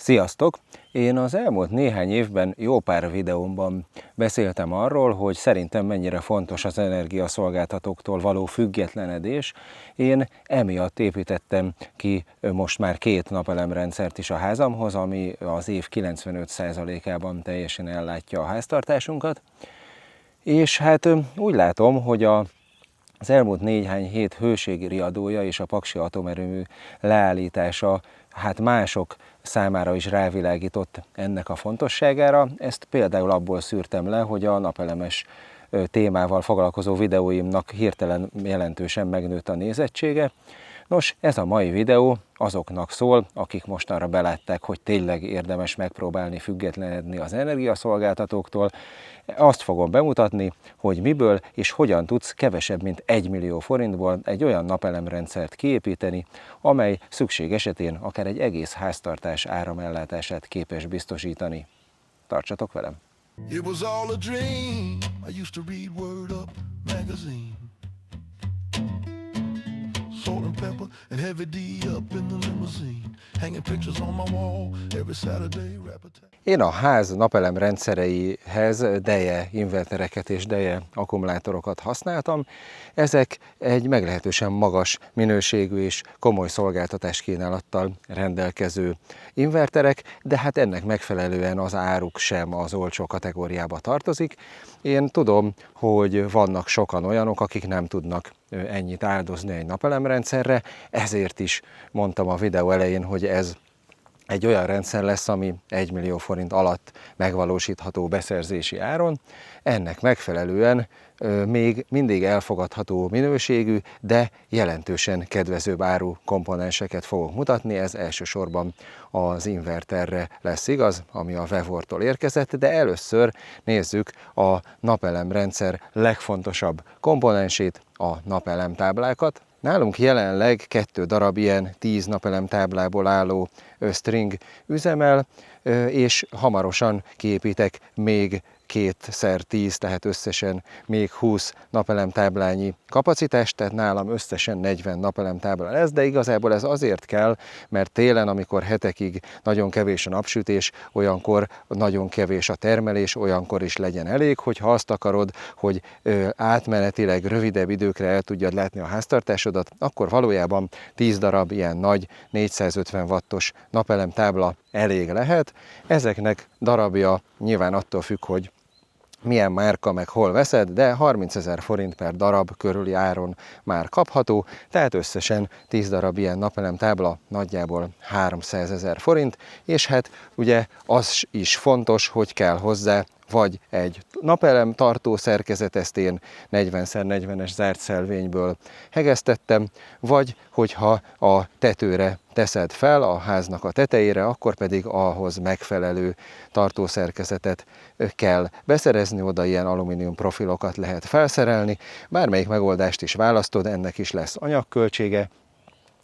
Sziasztok! Én az elmúlt néhány évben jó pár videómban beszéltem arról, hogy szerintem mennyire fontos az energiaszolgáltatóktól való függetlenedés. Én emiatt építettem ki most már 2 napelemrendszert is a házamhoz, ami az év 95%-ában teljesen ellátja a háztartásunkat. És hát úgy látom, hogy az elmúlt néhány hét hőségriadója és a Paksi atomerőmű leállítása hát mások számára is rávilágított ennek a fontosságára. Ezt például abból szűrtem le, hogy a napelemes témával foglalkozó videóimnak hirtelen jelentősen megnőtt a nézettsége. Nos, ez a mai videó azoknak szól, akik mostanra belátták, hogy tényleg érdemes megpróbálni függetlenedni az energiaszolgáltatóktól. Azt fogom bemutatni, hogy miből és hogyan tudsz kevesebb, mint 1 millió forintból egy olyan napelemrendszert kiépíteni, amely szükség esetén akár egy egész háztartás áramellátását képes biztosítani. Tartsatok velem! It was all a dream. I used to read Word Up magazine. Salt and pepper and heavy D up in the limousine. Hanging pictures on my wall every Saturday. Én a ház napelem rendszereihez DEJE invertereket és DEJE akkumulátorokat használtam. Ezek egy meglehetősen magas minőségű és komoly szolgáltatáskínálattal rendelkező inverterek, de hát ennek megfelelően az áruk sem az olcsó kategóriába tartozik. Én tudom, hogy vannak sokan olyanok, akik nem tudnak ennyit áldozni egy napelemrendszerre, ezért is mondtam a videó elején, hogy ez egy olyan rendszer lesz, ami 1 millió forint alatt megvalósítható beszerzési áron. Ennek megfelelően még mindig elfogadható minőségű, de jelentősen kedvezőbb áru komponenseket fogok mutatni. Ez elsősorban az inverterre lesz igaz, ami a Vevortól érkezett, de először nézzük a napelemrendszer legfontosabb komponensét, a napelemtáblákat. Nálunk jelenleg 2 darab ilyen 10 napelemtáblából álló string üzemel, és hamarosan kiépítek még 2x10, tehát összesen még 20 napelemtáblányi kapacitást, tehát nálam összesen 40 napelemtábla lesz, de igazából ez azért kell, mert télen, amikor hetekig nagyon kevés a napsütés, olyankor nagyon kevés a termelés, olyankor is legyen elég, hogyha azt akarod, hogy átmenetileg rövidebb időkre el tudjad látni a háztartásodat, akkor valójában 10 darab ilyen nagy 450 wattos napelemtábla elég lehet. Ezeknek darabja nyilván attól függ, hogy milyen márka meg hol veszed, de 30 000 forint per darab körüli áron már kapható, tehát összesen 10 darab ilyen napelemtábla nagyjából 300 000 forint, és hát ugye az is fontos, hogy kell hozzá vagy egy napelem tartó szerkezet, ezt én 40x40-es zárt szelvényből hegesztettem, vagy hogyha a tetőre teszed fel, a háznak a tetejére, akkor pedig ahhoz megfelelő tartószerkezetet kell beszerezni, oda ilyen alumínium profilokat lehet felszerelni, bármelyik megoldást is választod, ennek is lesz anyagköltsége.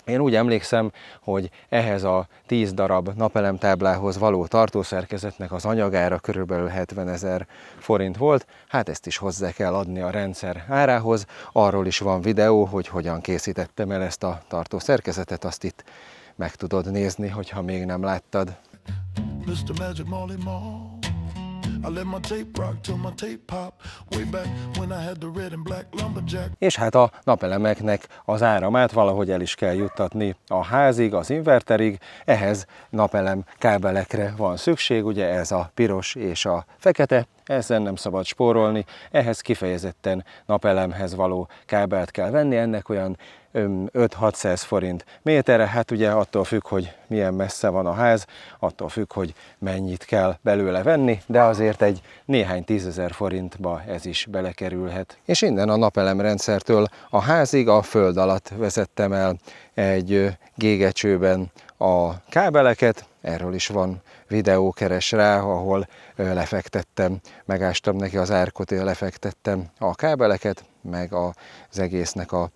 Én úgy emlékszem, hogy ehhez a 10 darab napelemtáblához való tartószerkezetnek az anyagára körülbelül 70 000 forint volt, hát ezt is hozzá kell adni a rendszer árához. Arról is van videó, hogy hogyan készítettem el ezt a tartószerkezetet, azt itt meg tudod nézni, hogyha még nem láttad. És hát a napelemeknek az áramát valahogy el is kell juttatni a házig, az inverterig, ehhez napelem kábelekre van szükség, ugye ez a piros és a fekete, ezen nem szabad spórolni, ehhez kifejezetten napelemhez való kábelt kell venni, ennek olyan 5-600 forint méterre, hát ugye attól függ, hogy milyen messze van a ház, attól függ, hogy mennyit kell belőle venni, de azért egy néhány 10 000 forintba ez is belekerülhet. És innen a napelemrendszertől a házig a föld alatt vezettem el egy gégecsőben a kábeleket, erről is van videó, keres rá, ahol lefektettem, megástam neki az árkot, lefektettem a kábeleket, meg az egésznek a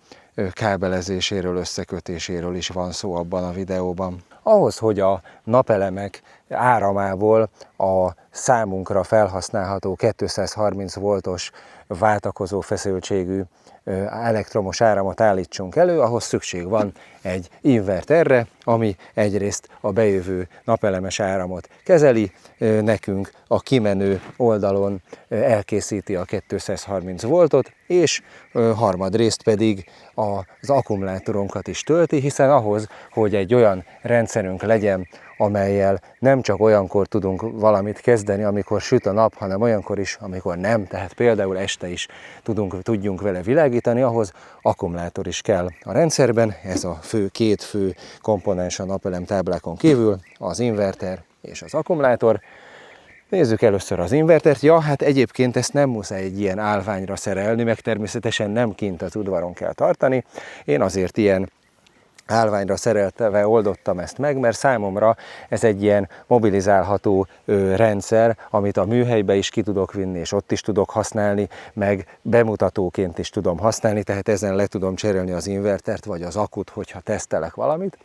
kábelezéséről, összekötéséről is van szó abban a videóban. Ahhoz, hogy a napelemek áramából a számunkra felhasználható 230 voltos váltakozó feszültségű elektromos áramot állítsunk elő, ahhoz szükség van egy inverterre, ami egyrészt a bejövő napelemes áramot kezeli, nekünk a kimenő oldalon elkészíti a 230 voltot, és harmadrészt pedig az akkumulátorunkat is tölti, hiszen ahhoz, hogy egy olyan rendszerünk legyen, amellyel nem csak olyankor tudunk valamit kezdeni, amikor süt a nap, hanem olyankor is, amikor nem, tehát például este is tudjunk vele világítani, ahhoz akkumulátor is kell a rendszerben. Ez a két fő komponens a napelem táblákon kívül, az inverter és az akkumulátor. Nézzük először az invertert. Ja, hát egyébként ezt nem muszáj egy ilyen állványra szerelni, meg természetesen nem kint az udvaron kell tartani. Én azért ilyen állványra szereltve oldottam ezt meg, mert számomra ez egy ilyen mobilizálható rendszer, amit a műhelybe is ki tudok vinni, és ott is tudok használni, meg bemutatóként is tudom használni, tehát ezen le tudom cserélni az invertert, vagy az akut, hogyha tesztelek valamit.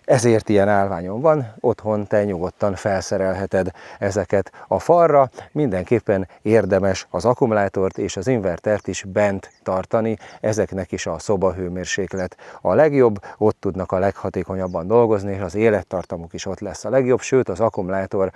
Ezért ilyen állványom van, otthon te nyugodtan felszerelheted ezeket a falra. Mindenképpen érdemes az akkumulátort és az invertert is bent tartani, ezeknek is a szobahőmérséklet a legjobb, ott tudnak a leghatékonyabban dolgozni, és az élettartamuk is ott lesz a legjobb, sőt az akkumulátor,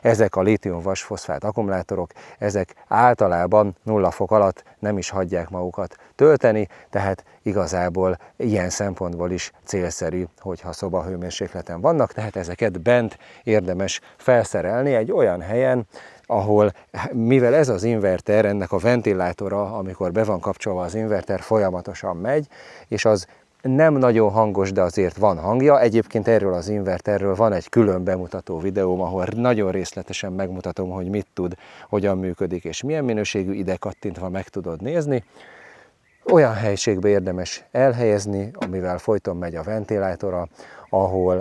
ezek a lítium-vasfoszfát akkumulátorok, ezek általában 0 fok alatt nem is hagyják magukat tölteni, tehát igazából ilyen szempontból is célszerű, hogyha szobahőmérsékleten vannak, tehát ezeket bent érdemes felszerelni egy olyan helyen, ahol, mivel ez az inverter, ennek a ventilátora, amikor be van kapcsolva az inverter, folyamatosan megy, és az nem nagyon hangos, de azért van hangja. Egyébként erről az inverterről van egy külön bemutató videóm, ahol nagyon részletesen megmutatom, hogy mit tud, hogyan működik és milyen minőségű, ide kattintva meg tudod nézni. Olyan helyiségbe érdemes elhelyezni, amivel folyton megy a ventilátora,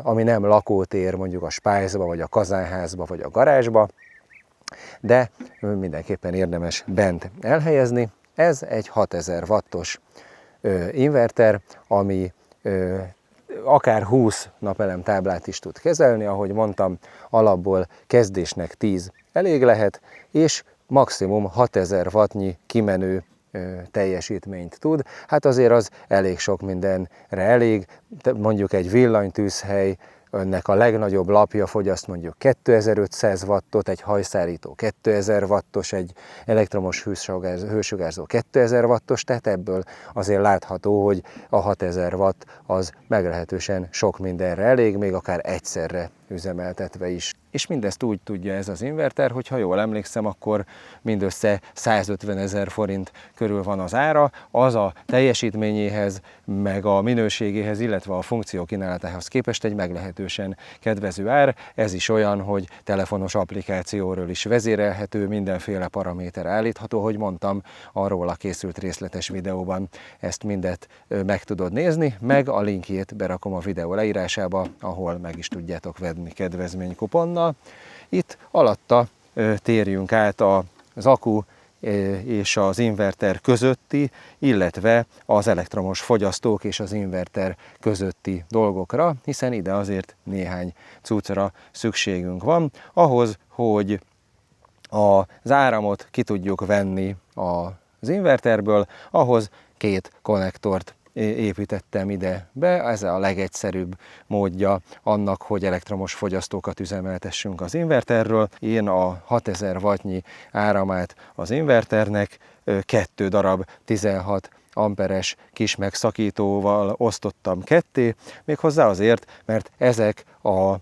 ami nem lakótér, mondjuk a spájzba, vagy a kazánházba, vagy a garázsba, de mindenképpen érdemes bent elhelyezni. Ez egy 6000 wattos inverter, ami akár 20 napelem táblát is tud kezelni, ahogy mondtam, alapból kezdésnek 10 elég lehet, és maximum 6000 wattnyi kimenő teljesítményt tud. Hát azért az elég sok mindenre elég, mondjuk egy villanytűzhely, önnek a legnagyobb lapja fogyaszt mondjuk 2500 wattot, egy hajszárító 2000 wattos, egy elektromos hősugárzó 2000 wattos, tehát ebből azért látható, hogy a 6000 watt az meglehetősen sok mindenre elég, még akár egyszerre üzemeltetve is. És mindezt úgy tudja ez az inverter, hogy ha jól emlékszem, akkor mindössze 150 000 forint körül van az ára, az a teljesítményéhez, meg a minőségéhez, illetve a funkció kínálatához képest egy meglehetősen kedvező ár. Ez is olyan, hogy telefonos applikációról is vezérelhető, mindenféle paraméter állítható, hogy mondtam, arról a készült részletes videóban ezt mindet meg tudod nézni, meg a linkjét berakom a videó leírásába, ahol meg is tudjátok venni kedvezménykuponnal. Itt alatta térjünk át az akku és az inverter közötti, illetve az elektromos fogyasztók és az inverter közötti dolgokra, hiszen ide azért néhány cuccra szükségünk van. Ahhoz, hogy az áramot ki tudjuk venni az inverterből, ahhoz 2 konnektort építettem ide be, ez a legegyszerűbb módja annak, hogy elektromos fogyasztókat üzemeltessünk az inverterről. Én a 6000 wattnyi áramát az inverternek 2 darab 16 amperes kis megszakítóval osztottam ketté, méghozzá azért, mert ezek a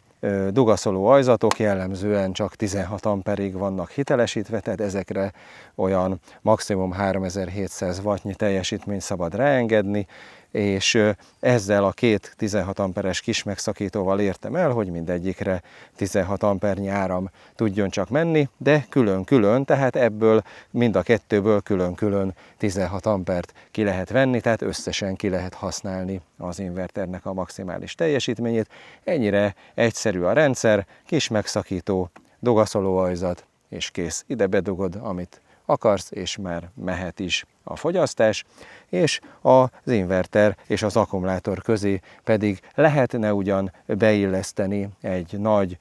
dugaszoló ajzatok jellemzően csak 16 amperig vannak hitelesítve, tehát ezekre olyan maximum 3700 wattnyi teljesítményt szabad ráengedni, és ezzel a 2 16 amperes kis megszakítóval értem el, hogy mindegyikre 16 ampernyi áram tudjon csak menni, de külön-külön, tehát ebből mind a kettőből külön-külön 16 ampert ki lehet venni, tehát összesen ki lehet használni az inverternek a maximális teljesítményét. Ennyire egyszerű a rendszer, kis megszakító, dugaszolóajzat, és kész. Ide bedugod, amit akarsz, és már mehet is a fogyasztás, és az inverter és az akkumulátor közé pedig lehetne ugyan beilleszteni egy nagy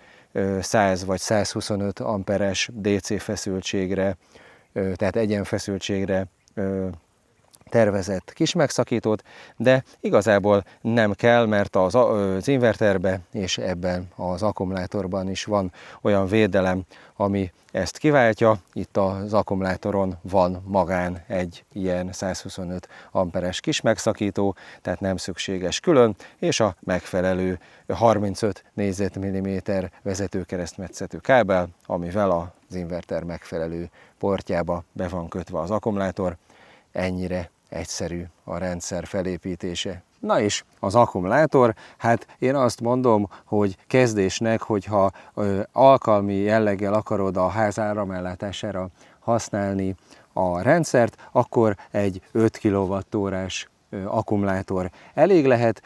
100 vagy 125 amperes DC feszültségre, tehát egyenfeszültségre tervezett kis megszakítót, de igazából nem kell, mert az inverterbe és ebben az akkumulátorban is van olyan védelem, ami ezt kiváltja. Itt az akkumulátoron van magán egy ilyen 125 amperes kis megszakító, tehát nem szükséges külön, és a megfelelő 35 négyzetmilliméter vezetőkeresztmetszetű kábel, amivel az inverter megfelelő portjába be van kötve az akkumulátor. Ennyire egyszerű a rendszer felépítése. Na és az akkumulátor, hát én azt mondom, hogy kezdésnek, hogyha alkalmi jelleggel akarod a ház áramellátására használni a rendszert, akkor egy 5 kWh-s akkumulátor elég lehet.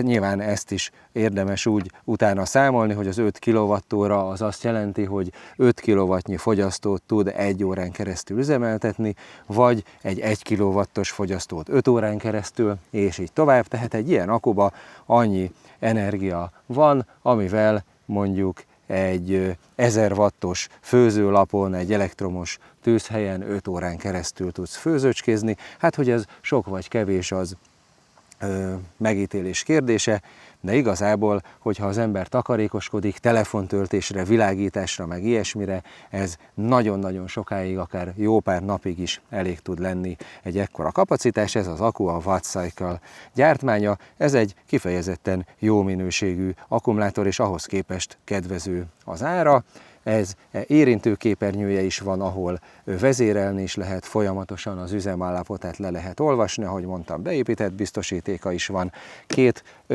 Nyilván ezt is érdemes úgy utána számolni, hogy az 5 kWh az azt jelenti, hogy 5 kW-nyi fogyasztót tud 1 órán keresztül üzemeltetni, vagy egy 1 kW-os fogyasztót 5 órán keresztül, és így tovább. Tehát egy ilyen akkuba annyi energia van, amivel mondjuk egy 1000 wattos főzőlapon, egy elektromos tűzhelyen 5 órán keresztül tudsz főzőcskézni. Hát, hogy ez sok vagy kevés, az megítélés kérdése, de igazából, hogyha az ember takarékoskodik, telefontöltésre, világításra, meg ilyesmire, ez nagyon-nagyon sokáig, akár jó pár napig is elég tud lenni egy ekkora kapacitás. Ez az akku a Wattcycle gyártmánya, ez egy kifejezetten jó minőségű akkumulátor, és ahhoz képest kedvező az ára. Ez érintőképernyője is van, ahol vezérelni is lehet, folyamatosan az üzemállapotát le lehet olvasni, ahogy mondtam, beépített biztosítéka is van,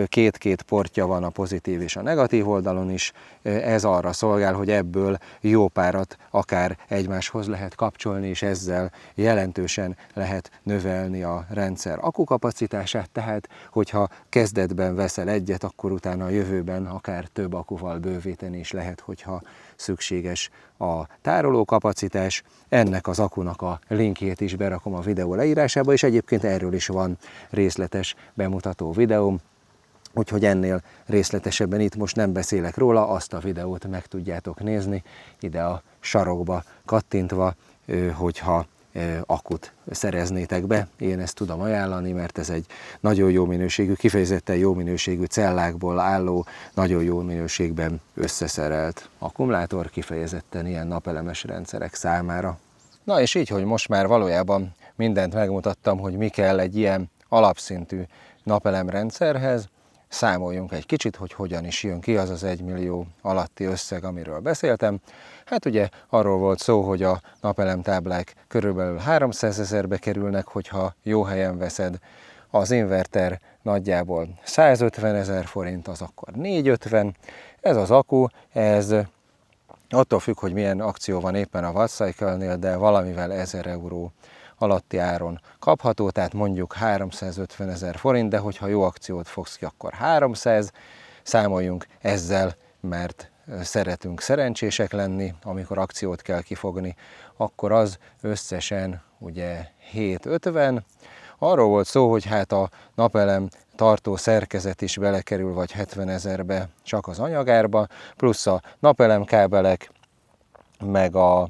két portja van a pozitív és a negatív oldalon is. Ez arra szolgál, hogy ebből jó párat akár egymáshoz lehet kapcsolni, és ezzel jelentősen lehet növelni a rendszer akkukapacitását, tehát hogyha kezdetben veszel egyet, akkor utána a jövőben akár több akkuval bővíteni is lehet, hogyha szükséges a tárolókapacitás. Ennek az akkunak a linkjét is berakom a videó leírásába, és egyébként erről is van részletes bemutató videóm, úgyhogy ennél részletesebben itt most nem beszélek róla, azt a videót meg tudjátok nézni ide a sarokba kattintva, hogyha akkut szereznétek be. Én ezt tudom ajánlani, mert ez egy nagyon jó minőségű, kifejezetten jó minőségű cellákból álló, nagyon jó minőségben összeszerelt akkumulátor, kifejezetten ilyen napelemes rendszerek számára. Na és így, hogy most már valójában mindent megmutattam, hogy mi kell egy ilyen alapszintű napelemrendszerhez, számoljunk egy kicsit, hogy hogyan is jön ki az az 1 millió alatti összeg, amiről beszéltem. Hát ugye arról volt szó, hogy a napelemtáblák körülbelül 300 000-be kerülnek, hogyha jó helyen veszed. Az inverter nagyjából 150 000 forint, az akkor 450. Ez az akku, ez attól függ, hogy milyen akció van éppen a Wattcycle-nél, de valamivel 1000 euró alatti áron kapható, tehát mondjuk 350 000 forint, de hogyha jó akciót fogsz ki, akkor 300. Számoljunk ezzel, mert szeretünk szerencsések lenni, amikor akciót kell kifogni, akkor az összesen ugye 750. Arról volt szó, hogy hát a napelem tartó szerkezet is belekerül vagy 70 000-be csak az anyagárba, plusz a napelemkábelek, meg a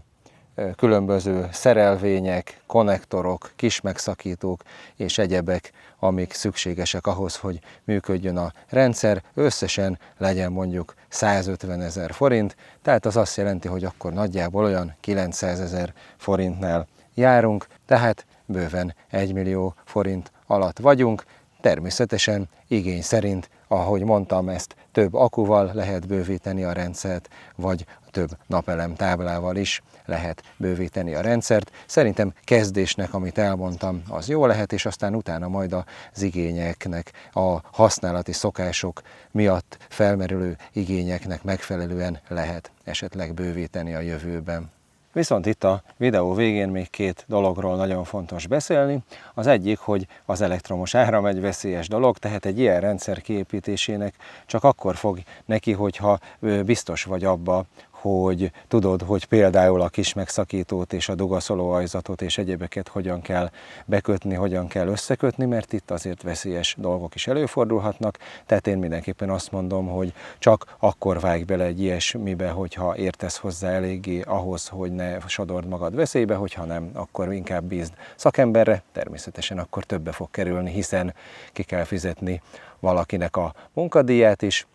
különböző szerelvények, konnektorok, kis megszakítók és egyebek, amik szükségesek ahhoz, hogy működjön a rendszer, összesen legyen mondjuk 150 000 forint, tehát az azt jelenti, hogy akkor nagyjából olyan 900 000 forintnál járunk, tehát bőven 1 millió forint alatt vagyunk. Természetesen igény szerint, ahogy mondtam, ezt több akkuval lehet bővíteni a rendszert, vagy több napelem táblával is lehet bővíteni a rendszert. Szerintem kezdésnek, amit elmondtam, az jó lehet, és aztán utána majd az igényeknek, a használati szokások miatt felmerülő igényeknek megfelelően lehet esetleg bővíteni a jövőben. Viszont itt a videó végén még két dologról nagyon fontos beszélni. Az egyik, hogy az elektromos áram egy veszélyes dolog, tehát egy ilyen rendszer kiépítésének csak akkor fog neki, hogyha biztos vagy abba, hogy tudod, hogy például a kis megszakítót és a dugaszolóajzatot és egyébeket hogyan kell bekötni, hogyan kell összekötni, mert itt azért veszélyes dolgok is előfordulhatnak, tehát én mindenképpen azt mondom, hogy csak akkor vágj bele egy ilyesmibe, hogyha értesz hozzá eléggé ahhoz, hogy ne sodord magad veszélybe, hogyha nem, akkor inkább bízd szakemberre, természetesen akkor többe fog kerülni, hiszen ki kell fizetni valakinek a munkadíját is.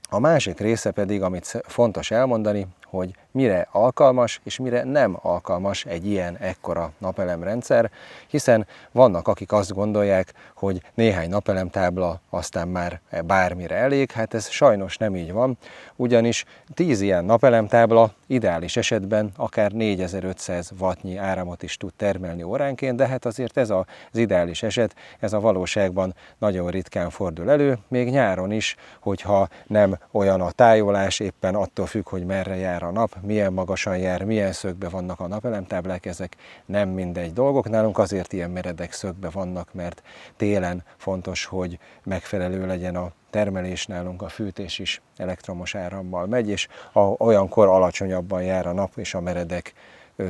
A másik része pedig, amit fontos elmondani, hogy mire alkalmas és mire nem alkalmas egy ilyen ekkora napelemrendszer, hiszen vannak, akik azt gondolják, hogy néhány napelemtábla aztán már bármire elég, hát ez sajnos nem így van, ugyanis 10 ilyen napelemtábla ideális esetben akár 4500 wattnyi áramot is tud termelni óránként, de hát azért ez az ideális eset, ez a valóságban nagyon ritkán fordul elő, még nyáron is, hogyha nem olyan a tájolás, éppen attól függ, hogy merre jár a nap, milyen magasan jár, milyen szögbe vannak a napelemtáblák, ezek nem mindegy dolgok. Nálunk azért ilyen meredek szögbe vannak, mert télen fontos, hogy megfelelő legyen a termelés, nálunk a fűtés is elektromos árammal megy, és olyankor alacsonyabban jár a nap, és a meredek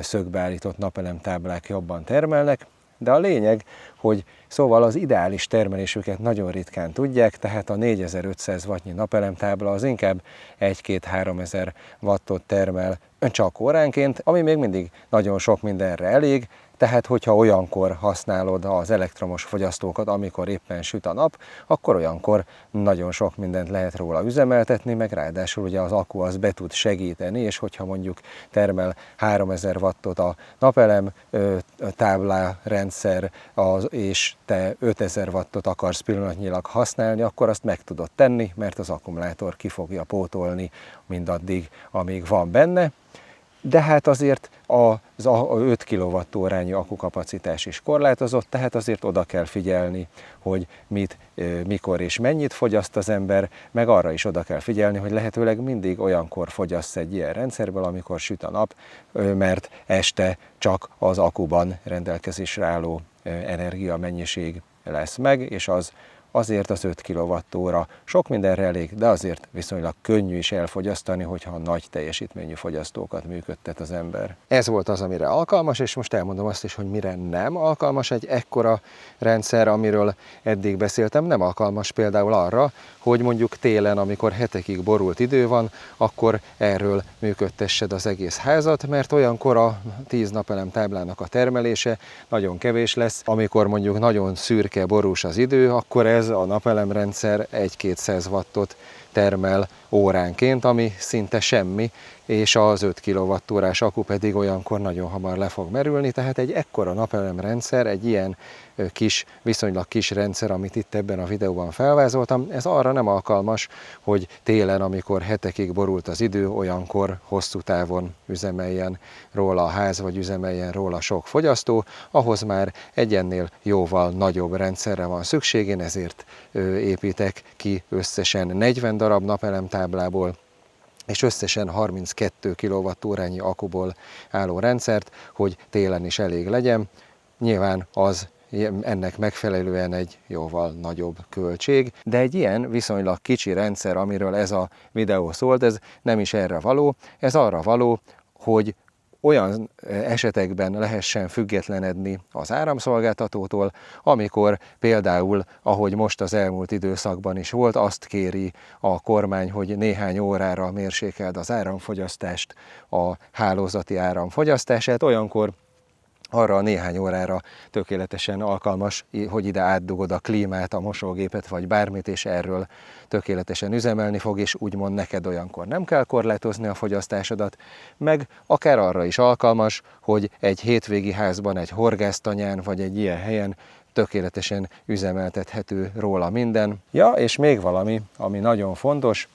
szögbe állított napelemtáblák jobban termelnek. De a lényeg, hogy szóval az ideális termelésüket nagyon ritkán tudják, tehát a 4500 wattnyi napelemtábla az inkább 1-2-3 ezer wattot termel csak óránként, ami még mindig nagyon sok mindenre elég, tehát hogyha olyankor használod az elektromos fogyasztókat, amikor éppen süt a nap, akkor olyankor nagyon sok mindent lehet róla üzemeltetni, meg ráadásul ugye az akku az be tud segíteni, és hogyha mondjuk termel 3000 wattot a napelem táblárendszer, és te 5000 wattot akarsz pillanatnyilag használni, akkor azt meg tudod tenni, mert az akkumulátor ki fogja pótolni mindaddig, amíg van benne. De hát azért az 5 kWh akkukapacitás is korlátozott, tehát azért oda kell figyelni, hogy mit, mikor és mennyit fogyaszt az ember, meg arra is oda kell figyelni, hogy lehetőleg mindig olyankor fogyassz egy ilyen rendszerből, amikor süt a nap, mert este csak az akuban rendelkezésre álló energiamennyiség lesz meg, és azért az 5 kWh sok mindenre elég, de azért viszonylag könnyű is elfogyasztani, hogyha nagy teljesítményű fogyasztókat működtet az ember. Ez volt az, amire alkalmas, és most elmondom azt is, hogy mire nem alkalmas egy ekkora rendszer, amiről eddig beszéltem. Nem alkalmas például arra, hogy mondjuk télen, amikor hetekig borult idő van, akkor erről működtessed az egész házat, mert olyankor a 10 napelemtáblának a termelése nagyon kevés lesz. Amikor mondjuk nagyon szürke, borús az idő, akkor ez a napelemrendszer 1-200 wattot termel óránként, ami szinte semmi, és az 5 kWh-s akku pedig olyankor nagyon hamar le fog merülni, tehát egy ekkora napelemrendszer, egy ilyen kis, viszonylag kis rendszer, amit itt ebben a videóban felvázoltam, ez arra nem alkalmas, hogy télen, amikor hetekig borult az idő, olyankor hosszú távon üzemeljen róla a ház, vagy üzemeljen róla sok fogyasztó, ahhoz már egy ennél jóval nagyobb rendszerre van szükség, én ezért építek ki összesen 40 darab napelemtáblából, és összesen 32 kWh akkuból álló rendszert, hogy télen is elég legyen. Nyilván az ennek megfelelően egy jóval nagyobb költség, de egy ilyen viszonylag kicsi rendszer, amiről ez a videó szólt, ez nem is erre való, ez arra való, hogy olyan esetekben lehessen függetlenedni az áramszolgáltatótól, amikor például, ahogy most az elmúlt időszakban is volt, azt kéri a kormány, hogy néhány órára mérsékeld az áramfogyasztást, a hálózati áramfogyasztását, olyankor arra a néhány órára tökéletesen alkalmas, hogy ide átdugod a klímát, a mosógépet vagy bármit, és erről tökéletesen üzemelni fog, és úgymond neked olyankor nem kell korlátozni a fogyasztásodat, meg akár arra is alkalmas, hogy egy hétvégi házban, egy horgásztanyán vagy egy ilyen helyen tökéletesen üzemeltethető róla minden. Ja, és még valami, ami nagyon fontos,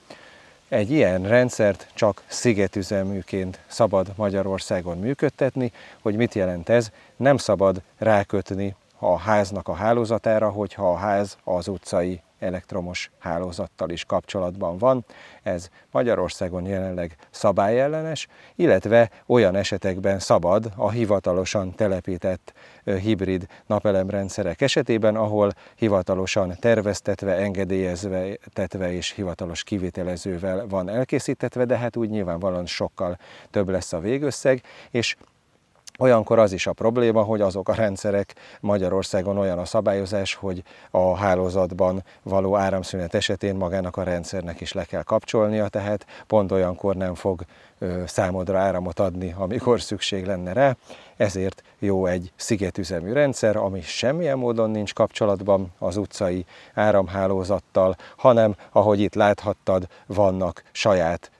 egy ilyen rendszert csak szigetüzeműként szabad Magyarországon működtetni. Hogy mit jelent ez? Nem szabad rákötni a háznak a hálózatára, hogyha a ház az utcai elektromos hálózattal is kapcsolatban van. Ez Magyarországon jelenleg szabályellenes, illetve olyan esetekben szabad a hivatalosan telepített hibrid napelemrendszerek esetében, ahol hivatalosan terveztetve, engedélyeztetve és hivatalos kivitelezővel van elkészítetve, de hát úgy nyilvánvalóan sokkal több lesz a végösszeg, és olyankor az is a probléma, hogy azok a rendszerek, Magyarországon olyan a szabályozás, hogy a hálózatban való áramszünet esetén magának a rendszernek is le kell kapcsolnia, tehát pont olyankor nem fog számodra áramot adni, amikor szükség lenne rá. Ezért jó egy szigetüzemű rendszer, ami semmilyen módon nincs kapcsolatban az utcai áramhálózattal, hanem, ahogy itt láthattad, vannak saját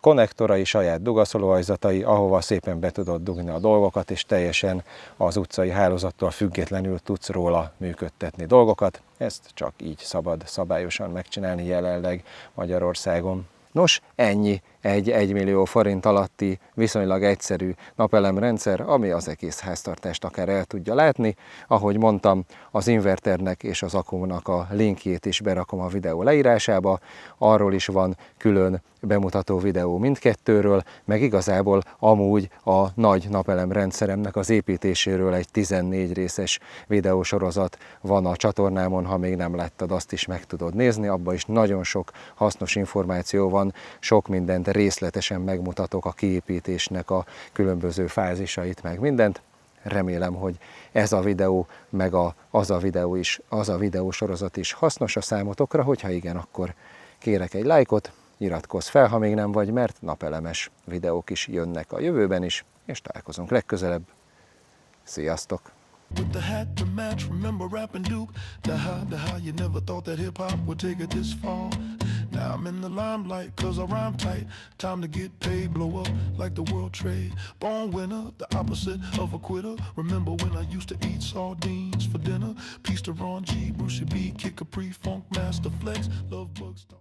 konnektorai, saját dugaszolóajzatai, ahova szépen be tudod dugni a dolgokat, és teljesen az utcai hálózattól függetlenül tudsz róla működtetni dolgokat. Ezt csak így szabad szabályosan megcsinálni jelenleg Magyarországon. Nos, ennyi egy 1 millió forint alatti viszonylag egyszerű napelemrendszer, ami az egész háztartást akár el tudja látni. Ahogy mondtam, az inverternek és az akkumunak a linkjét is berakom a videó leírásába, arról is van külön bemutató videó mindkettőről, meg igazából amúgy a nagy napelemrendszeremnek az építéséről egy 14 részes videósorozat van a csatornámon, ha még nem láttad, azt is meg tudod nézni, abban is nagyon sok hasznos információ van, sok mindent részletesen megmutatok a kiépítésnek a különböző fázisait, meg mindent. Remélem, hogy ez a videó, meg az a videósorozat is hasznos a számotokra, hogyha igen, akkor kérek egy lájkot, iratkozz fel, ha még nem vagy, mert napelemes videók is jönnek a jövőben is, és találkozunk legközelebb. Sziasztok! With the hat to match, remember rapping Duke. Da-ha, you never thought that hip-hop would take it this far. Now I'm in the limelight, cause I rhyme tight. Time to get paid, blow up like the world trade. Born winner, the opposite of a quitter. Remember when I used to eat sardines for dinner? Peace to Ron G, Brucey B, Kid Capri, Funk Master Flex, Love Bug Star.